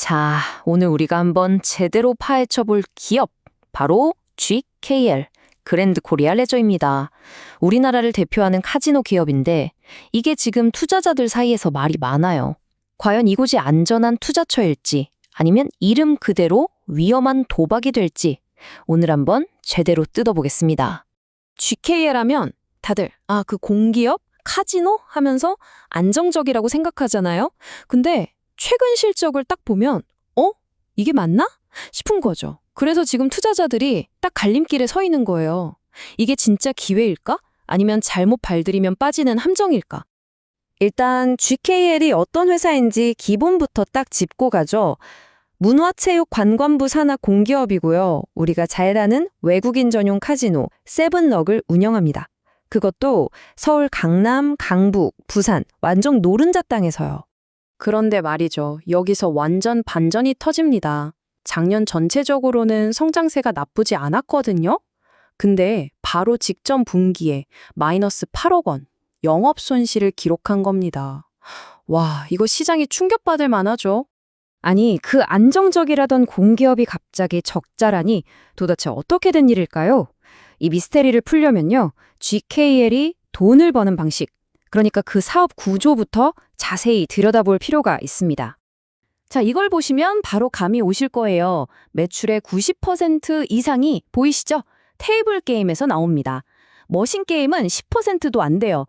자, 오늘 우리가 한번 제대로 파헤쳐 볼 기업, 바로 GKL, 그랜드 코리아 레저입니다. 우리나라를 대표하는 카지노 기업인데 이게 지금 투자자들 사이에서 말이 많아요. 과연 이곳이 안전한 투자처일지 아니면 이름 그대로 위험한 도박이 될지 오늘 한번 제대로 뜯어보겠습니다. GKL 하면 다들 그 공기업? 카지노? 하면서 안정적이라고 생각하잖아요. 근데 최근 실적을 딱 보면 이게 맞나? 싶은 거죠. 그래서 지금 투자자들이 딱 갈림길에 서 있는 거예요. 이게 진짜 기회일까? 아니면 잘못 발들이면 빠지는 함정일까? 일단 GKL이 어떤 회사인지 기본부터 딱 짚고 가죠. 문화체육관광부 산하 공기업이고요. 우리가 잘 아는 외국인 전용 카지노 세븐럭을 운영합니다. 그것도 서울 강남, 강북, 부산 완전 노른자 땅에서요. 그런데 말이죠. 여기서 완전 반전이 터집니다. 작년 전체적으로는 성장세가 나쁘지 않았거든요. 근데 바로 직전 분기에 마이너스 8억 원 영업 손실을 기록한 겁니다. 와, 이거 시장이 충격받을 만하죠. 아니, 그 안정적이라던 공기업이 갑자기 적자라니 도대체 어떻게 된 일일까요? 이 미스테리를 풀려면요. GKL이 돈을 버는 방식, 그러니까 그 사업 구조부터 자세히 들여다볼 필요가 있습니다. 자, 이걸 보시면 바로 감이 오실 거예요. 매출의 90% 이상이 보이시죠? 테이블 게임에서 나옵니다. 머신 게임은 10%도 안 돼요.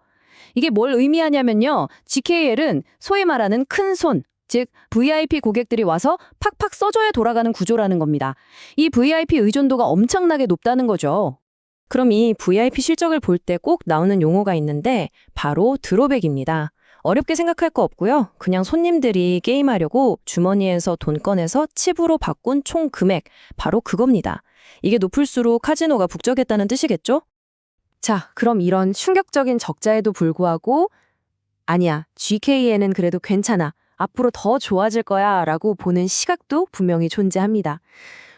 이게 뭘 의미하냐면요. GKL은 소위 말하는 큰 손, 즉 VIP 고객들이 와서 팍팍 써줘야 돌아가는 구조라는 겁니다. 이 VIP 의존도가 엄청나게 높다는 거죠. 그럼 이 VIP 실적을 볼 때 꼭 나오는 용어가 있는데 바로 드로백입니다. 어렵게 생각할 거 없고요. 그냥 손님들이 게임하려고 주머니에서 돈 꺼내서 칩으로 바꾼 총 금액, 바로 그겁니다. 이게 높을수록 카지노가 북적했다는 뜻이겠죠? 자, 그럼 이런 충격적인 적자에도 불구하고 아니야, GK에는 그래도 괜찮아. 앞으로 더 좋아질 거야 라고 보는 시각도 분명히 존재합니다.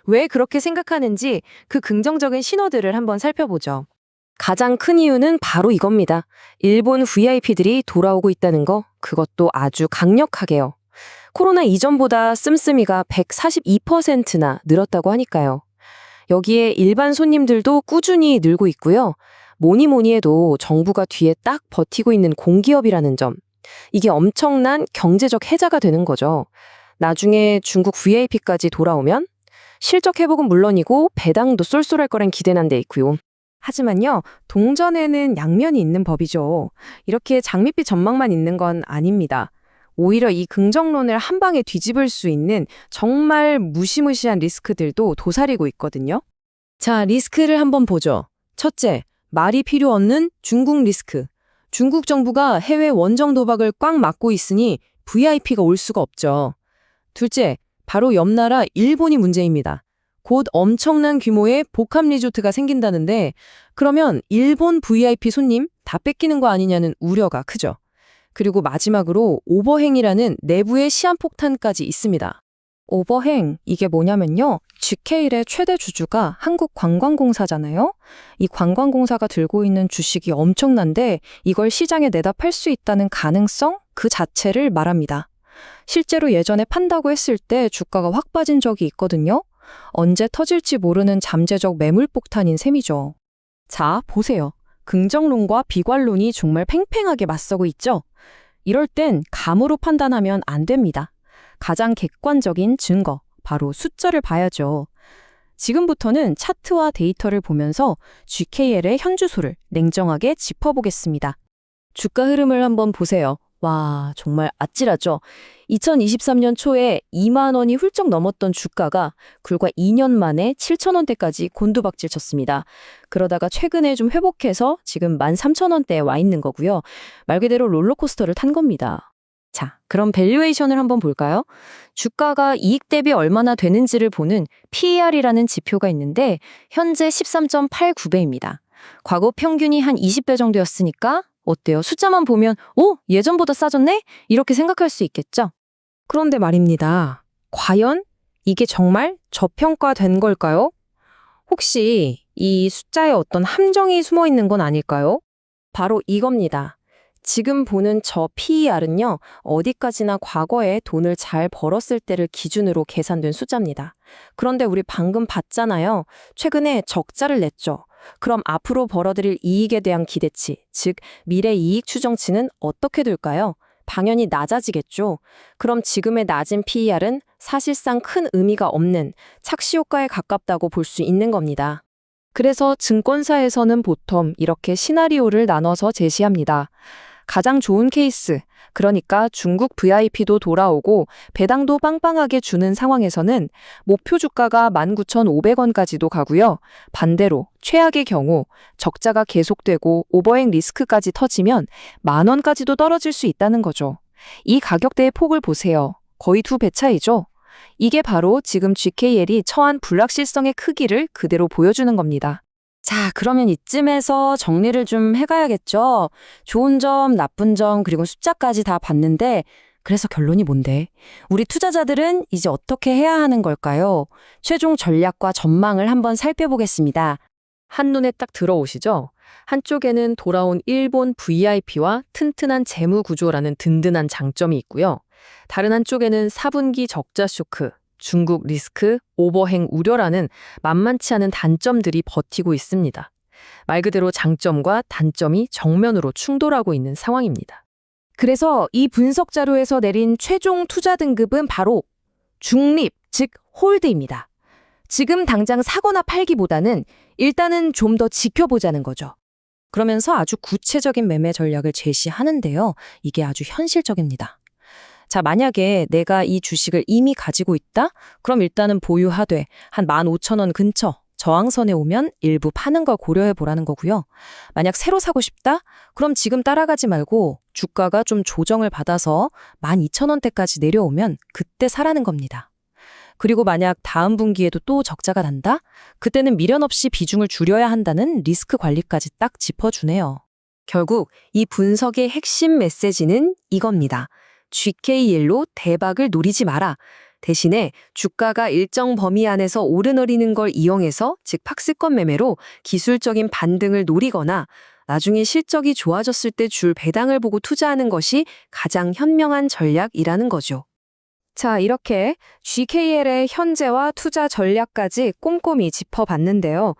왜 그렇게 생각하는지 그 긍정적인 신호들을 한번 살펴보죠. 가장 큰 이유는 바로 이겁니다. 일본 VIP들이 돌아오고 있다는 거, 그것도 아주 강력하게요. 코로나 이전보다 씀씀이가 142%나 늘었다고 하니까요. 여기에 일반 손님들도 꾸준히 늘고 있고요. 뭐니 해도 정부가 뒤에 딱 버티고 있는 공기업이라는 점. 이게 엄청난 경제적 해자가 되는 거죠. 나중에 중국 VIP까지 돌아오면 실적 회복은 물론이고 배당도 쏠쏠할 거란 기대는 돼 있고요. 하지만요, 동전에는 양면이 있는 법이죠. 이렇게 장밋빛 전망만 있는 건 아닙니다. 오히려 이 긍정론을 한 방에 뒤집을 수 있는 정말 무시무시한 리스크들도 도사리고 있거든요. 자, 리스크를 한번 보죠. 첫째, 말이 필요 없는 중국 리스크. 중국 정부가 해외 원정 도박을 꽉 막고 있으니 VIP가 올 수가 없죠. 둘째, 바로 옆 나라 일본이 문제입니다. 곧 엄청난 규모의 복합 리조트가 생긴다는데 그러면 일본 VIP 손님 다 뺏기는 거 아니냐는 우려가 크죠. 그리고 마지막으로 오버행이라는 내부의 시한폭탄까지 있습니다. 오버행, 이게 뭐냐면요. GKL의 최대 주주가 한국관광공사잖아요. 이 관광공사가 들고 있는 주식이 엄청난데 이걸 시장에 내다 팔 수 있다는 가능성 그 자체를 말합니다. 실제로 예전에 판다고 했을 때 주가가 확 빠진 적이 있거든요. 언제 터질지 모르는 잠재적 매물폭탄인 셈이죠. 자, 보세요. 긍정론과 비관론이 정말 팽팽하게 맞서고 있죠? 이럴 땐 감으로 판단하면 안 됩니다. 가장 객관적인 증거, 바로 숫자를 봐야죠. 지금부터는 차트와 데이터를 보면서 GKL의 현주소를 냉정하게 짚어보겠습니다. 주가 흐름을 한번 보세요. 와, 정말 아찔하죠? 2023년 초에 2만 원이 훌쩍 넘었던 주가가 불과 2년 만에 7천 원대까지 곤두박질 쳤습니다. 그러다가 최근에 좀 회복해서 지금 13,000원대에 와 있는 거고요. 말 그대로 롤러코스터를 탄 겁니다. 자, 그럼 밸류에이션을 한번 볼까요? 주가가 이익 대비 얼마나 되는지를 보는 PER이라는 지표가 있는데 현재 13.89배입니다. 과거 평균이 한 20배 정도였으니까 어때요? 숫자만 보면 예전보다 싸졌네? 이렇게 생각할 수 있겠죠? 그런데 말입니다. 과연 이게 정말 저평가된 걸까요? 혹시 이 숫자에 어떤 함정이 숨어 있는 건 아닐까요? 바로 이겁니다. 지금 보는 저 PER은요, 어디까지나 과거에 돈을 잘 벌었을 때를 기준으로 계산된 숫자입니다. 그런데 우리 방금 봤잖아요. 최근에 적자를 냈죠. 그럼 앞으로 벌어들일 이익에 대한 기대치, 즉 미래 이익 추정치는 어떻게 될까요? 당연히 낮아지겠죠. 그럼 지금의 낮은 PER은 사실상 큰 의미가 없는 착시 효과에 가깝다고 볼 수 있는 겁니다. 그래서 증권사에서는 보통 이렇게 시나리오를 나눠서 제시합니다. 가장 좋은 케이스, 그러니까 중국 VIP도 돌아오고 배당도 빵빵하게 주는 상황에서는 목표 주가가 19,500원까지도 가고요. 반대로 최악의 경우 적자가 계속되고 오버행 리스크까지 터지면 10,000원까지도 떨어질 수 있다는 거죠. 이 가격대의 폭을 보세요. 거의 2배 차이죠. 이게 바로 지금 GKL이 처한 불확실성의 크기를 그대로 보여주는 겁니다. 자, 그러면 이쯤에서 정리를 좀 해가야겠죠? 좋은 점, 나쁜 점, 그리고 숫자까지 다 봤는데, 그래서 결론이 뭔데? 우리 투자자들은 이제 어떻게 해야 하는 걸까요? 최종 전략과 전망을 한번 살펴보겠습니다. 한눈에 딱 들어오시죠? 한쪽에는 돌아온 일본 VIP와 튼튼한 재무 구조라는 든든한 장점이 있고요. 다른 한쪽에는 4분기 적자 쇼크, 중국 리스크, 오버행 우려라는 만만치 않은 단점들이 버티고 있습니다. 말 그대로 장점과 단점이 정면으로 충돌하고 있는 상황입니다. 그래서 이 분석 자료에서 내린 최종 투자 등급은 바로 중립, 즉 홀드입니다. 지금 당장 사거나 팔기보다는 일단은 좀 더 지켜보자는 거죠. 그러면서 아주 구체적인 매매 전략을 제시하는데요. 이게 아주 현실적입니다. 자, 만약에 내가 이 주식을 이미 가지고 있다? 그럼 일단은 보유하되 한 15,000원 근처 저항선에 오면 일부 파는 걸 고려해 보라는 거고요. 만약 새로 사고 싶다? 그럼 지금 따라가지 말고 주가가 좀 조정을 받아서 12,000원대까지 내려오면 그때 사라는 겁니다. 그리고 만약 다음 분기에도 또 적자가 난다? 그때는 미련 없이 비중을 줄여야 한다는 리스크 관리까지 딱 짚어주네요. 결국 이 분석의 핵심 메시지는 이겁니다. GKL로 대박을 노리지 마라. 대신에 주가가 일정 범위 안에서 오르내리는 걸 이용해서, 즉 박스권 매매로 기술적인 반등을 노리거나 나중에 실적이 좋아졌을 때 줄 배당을 보고 투자하는 것이 가장 현명한 전략이라는 거죠. 자, 이렇게 GKL의 현재와 투자 전략까지 꼼꼼히 짚어봤는데요.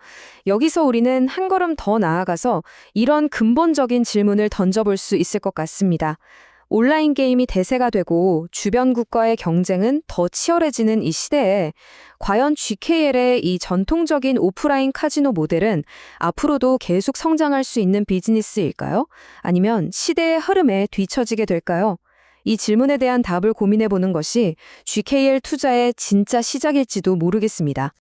여기서 우리는 한 걸음 더 나아가서 이런 근본적인 질문을 던져볼 수 있을 것 같습니다. 온라인 게임이 대세가 되고 주변 국가의 경쟁은 더 치열해지는 이 시대에 과연 GKL의 이 전통적인 오프라인 카지노 모델은 앞으로도 계속 성장할 수 있는 비즈니스일까요? 아니면 시대의 흐름에 뒤처지게 될까요? 이 질문에 대한 답을 고민해보는 것이 GKL 투자의 진짜 시작일지도 모르겠습니다.